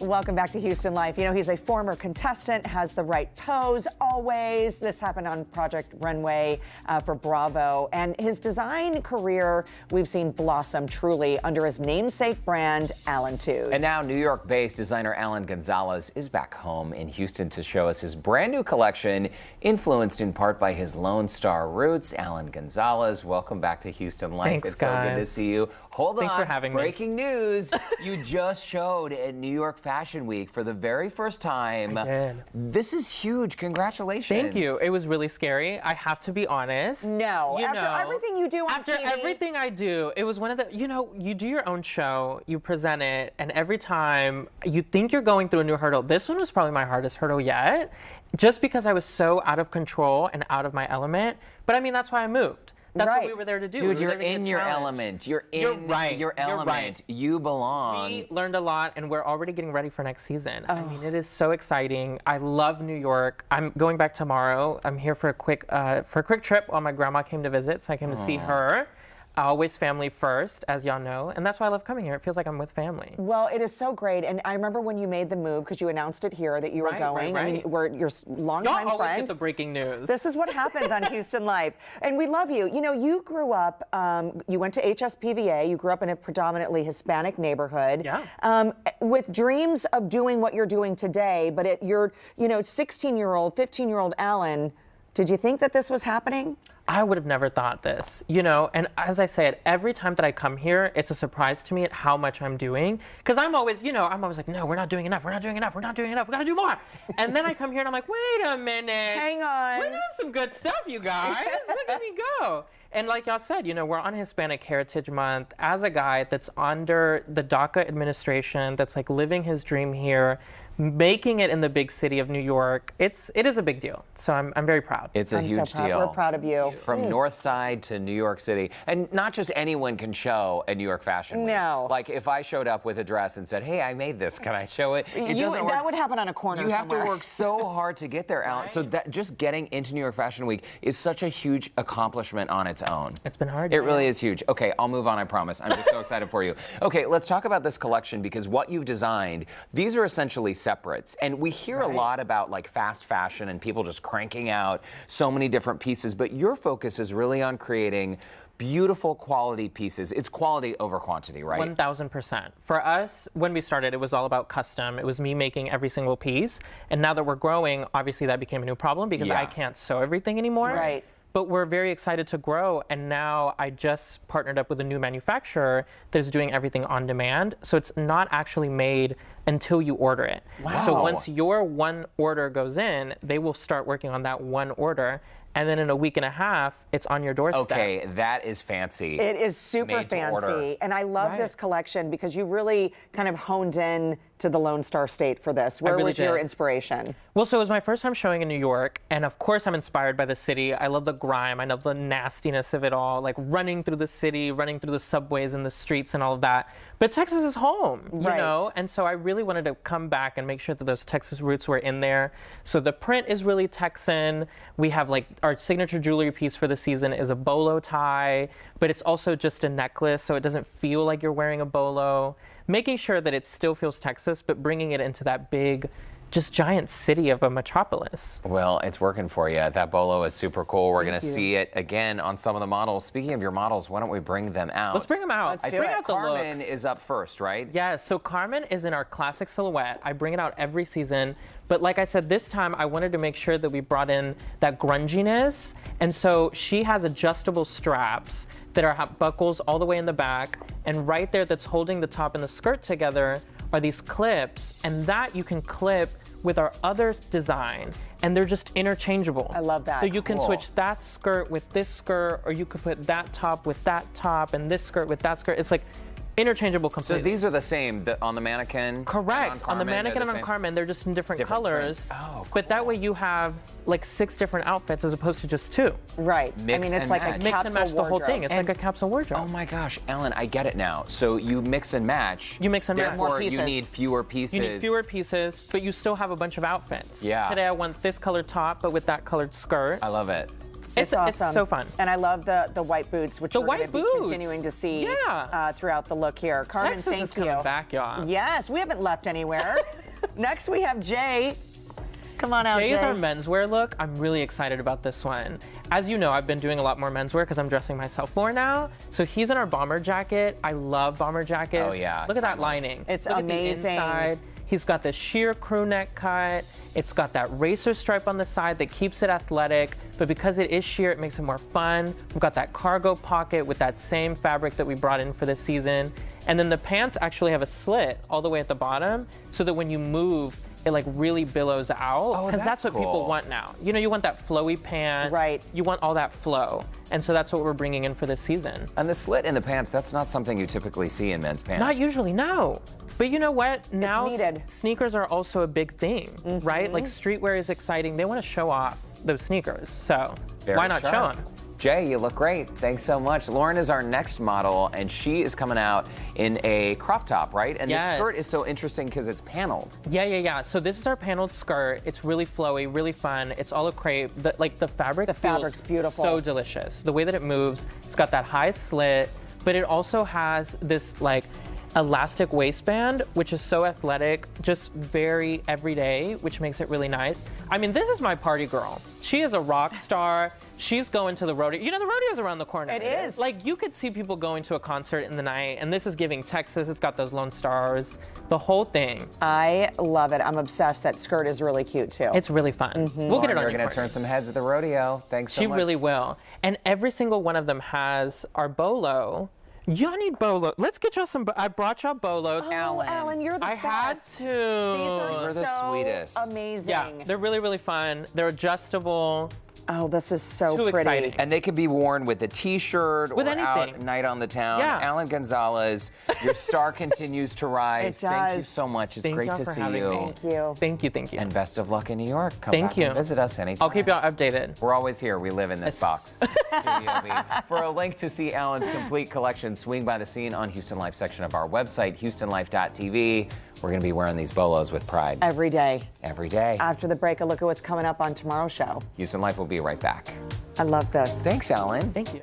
Welcome back to Houston Life. You know, he's a former contestant, has the right pose always. This happened on Project Runway for Bravo. And his design career, we've seen blossom truly under his namesake brand, Alan Gonzalez. And now New York-based designer Alan Gonzalez is back home in Houston to show us his brand new collection, influenced in part by his Lone Star roots. Alan Gonzalez, welcome back to Houston Life. Thanks, it's guys. so good to see you. Hold Thanks on. for having me. Breaking news. You just showed at New York Fashion Week for the very first time. I did. This is huge. Congratulations. Thank you. It was really scary. I have to be honest. No, after everything you do on After TV. everything I do, it was one of the, you do your own show, you present it, and every time you think you're going through a new hurdle. This one was probably my hardest hurdle yet, just because I was so out of control and out of my element. But I mean, that's why I moved. That's what we were there to do. Dude, we you're in your element. You're in your element. Right. You belong. We learned a lot, and we're already getting ready for next season. I mean, it is so exciting. I love New York. I'm going back tomorrow. I'm here for a quick trip while my grandma came to visit, so I came to see her. Always family first, as y'all know, and that's why I love coming here. It feels like I'm with family. Well, it is so great, and I remember when you made the move, because you announced it here that you were going. Right. I mean, we're your longtime Y'all always friend. get the breaking news. This is what happens on Houston Life, and we love you. You know, you grew up, you went to HSPVA, you grew up in a predominantly Hispanic neighborhood, with dreams of doing what you're doing today, but at your, 16-year-old, 15-year-old Alan, did you think that this was happening? I would have never thought this, and as I said, every time that I come here, it's a surprise to me at how much I'm doing. Because I'm always like, no, we're not doing enough, we gotta do more. And then I come here and I'm like, wait a minute. Hang on. We're doing some good stuff, you guys. Look at me go. And like y'all said, we're on Hispanic Heritage Month. As a guy that's under the DACA administration, that's like living his dream here, making it in the big city of New York, it is a big deal. So I'm very proud. It's a huge deal. We're proud of you. From North Side to New York City. And not just anyone can show a New York Fashion Week. No. Like if I showed up with a dress and said, hey, I made this, can I show it? It doesn't work. That would happen on a corner You have somewhere. to work so hard to get there, Alan. Right. So that just getting into New York Fashion Week is such a huge accomplishment on its own. It's been hard. It really is huge. Okay, I'll move on, I promise. I'm just so excited for you. Okay, let's talk about this collection, because what you've designed, these are essentially separates. And we hear a lot about like fast fashion and people just cranking out so many different pieces, but your focus is really on creating beautiful quality pieces. It's quality over quantity, right? 1000%. For us, when we started, it was all about custom. It was me making every single piece. And now that we're growing, obviously that became a new problem because I can't sew everything anymore. Right. But we're very excited to grow, and now I just partnered up with a new manufacturer that's doing everything on demand. So it's not actually made until you order it. Wow. So once your one order goes in, they will start working on that one order. And then in a week and a half, it's on your doorstep. Okay, that is fancy. It is super Made to order. fancy. And I love this collection because you really kind of honed in to the Lone Star State for this. Where was your inspiration? Well, so it was my first time showing in New York, and of course I'm inspired by the city. I love the grime, I love the nastiness of it all, like running through the city, running through the subways and the streets and all of that. But Texas is home, you know? And so I really wanted to come back and make sure that those Texas roots were in there. So the print is really Texan. We have like our signature jewelry piece for the season is a bolo tie, but it's also just a necklace, so it doesn't feel like you're wearing a bolo. Making sure that it still feels Texas, but bringing it into that big, just giant city of a metropolis. Well, it's working for you. That bolo is super cool. We're going to see it again on some of the models. Speaking of your models, why don't we bring them out? Let's bring them out. Let's I do bring it. out the Carmen looks. is up first, right? Yeah, so Carmen is in our classic silhouette. I bring it out every season. But like I said, this time I wanted to make sure that we brought in that grunginess. And so she has adjustable straps that have buckles all the way in the back. And right there that's holding the top and the skirt together are these clips. And that you can clip with our other design, and they're just interchangeable. I love that. So you can switch that skirt with this skirt, or you could put that top with that top, and this skirt with that skirt. It's like interchangeable completely. So these are the same on the mannequin? Correct. On the mannequin and on Carmen, they're just in different colors. Oh, cool. But that way you have like 6 different outfits as opposed to just 2. Right. Mix I mean, it's and like match. a Mix capsule and match the whole wardrobe. thing. It's like a capsule wardrobe. Oh my gosh, Ellen, I get it now. So you mix and match. You mix and match. Therefore, More you pieces. need fewer pieces. You need fewer pieces, but you still have a bunch of outfits. Yeah. Today I want this colored top, but with that colored skirt. I love it. It's awesome. It's so fun. And I love the white boots, which The we're going white to be boots. continuing to see Yeah. throughout the look here. Carmen, Texas thank is you. coming back, y'all. Yes, we haven't left anywhere. Next, we have Jay. Come on out, Jay Jay. is our menswear look. I'm really excited about this one. As you know, I've been doing a lot more menswear because I'm dressing myself more now. So he's in our bomber jacket. I love bomber jackets. Oh, yeah. Look at that Timeless. lining. It's Look amazing. At the inside. He's got this sheer crew neck cut. It's got that racer stripe on the side that keeps it athletic, but because it is sheer, it makes it more fun. We've got that cargo pocket with that same fabric that we brought in for this season. And then the pants actually have a slit all the way at the bottom so that when you move, it like really billows out, because that's what people cool. want now. You know, you want that flowy pant. Right. You want all that flow. And so that's what we're bringing in for this season. And the slit in the pants, that's not something you typically see in men's pants. Not usually, no. But you know what? Now needed. sneakers are also a big thing, right? Like streetwear is exciting. They want to show off those sneakers. So Very why not show sharp. them? Jay, you look great. Thanks so much. Lauren is our next model, and she is coming out in a crop top, right? And Yes. the skirt is so interesting because it's paneled. Yeah. So this is our paneled skirt. It's really flowy, really fun. It's all a crepe. The fabric. The fabric's feels beautiful. So delicious. The way that it moves. It's got that high slit, but it also has this like elastic waistband, which is so athletic, just very everyday, which makes it really nice. I mean, this is my party girl. She is a rock star. She's going to the rodeo. You know, the rodeo's around the corner. It is. Like, you could see people going to a concert in the night, and this is giving Texas. It's got those Lone Stars, the whole thing. I love it. I'm obsessed. That skirt is really cute, too. It's really fun. We'll get it on You're you going to first. turn some heads at the rodeo. Thanks so She much. really will. And every single one of them has our bolo. Y'all need bolo. Let's get y'all some. I brought y'all bolo. Oh, Alan, you're the I had best. to. These are You're the so sweetest. amazing. Yeah, they're really, really fun. They're adjustable. Oh, this is so Too pretty. exciting. And they can be worn with a t-shirt With or anything. out night on the town. Yeah. Alan Gonzalez, your star continues to rise. It Thank you does. so much. It's Thank great y'all to for see having you. me. Thank you. Thank you. And best of luck in New York. Come Thank back you. and visit us anytime. I'll keep y'all updated. We're always here. We live in this box. Studio B. For a link to see Alan's complete collection, swing by the scene on Houston Life section of our website, houstonlife.tv. We're going to be wearing these bolos with pride Every day. every day. After the break, a look at what's coming up on tomorrow's show. Houston Life will be right back. I love this. Thanks, Alan. Thank you.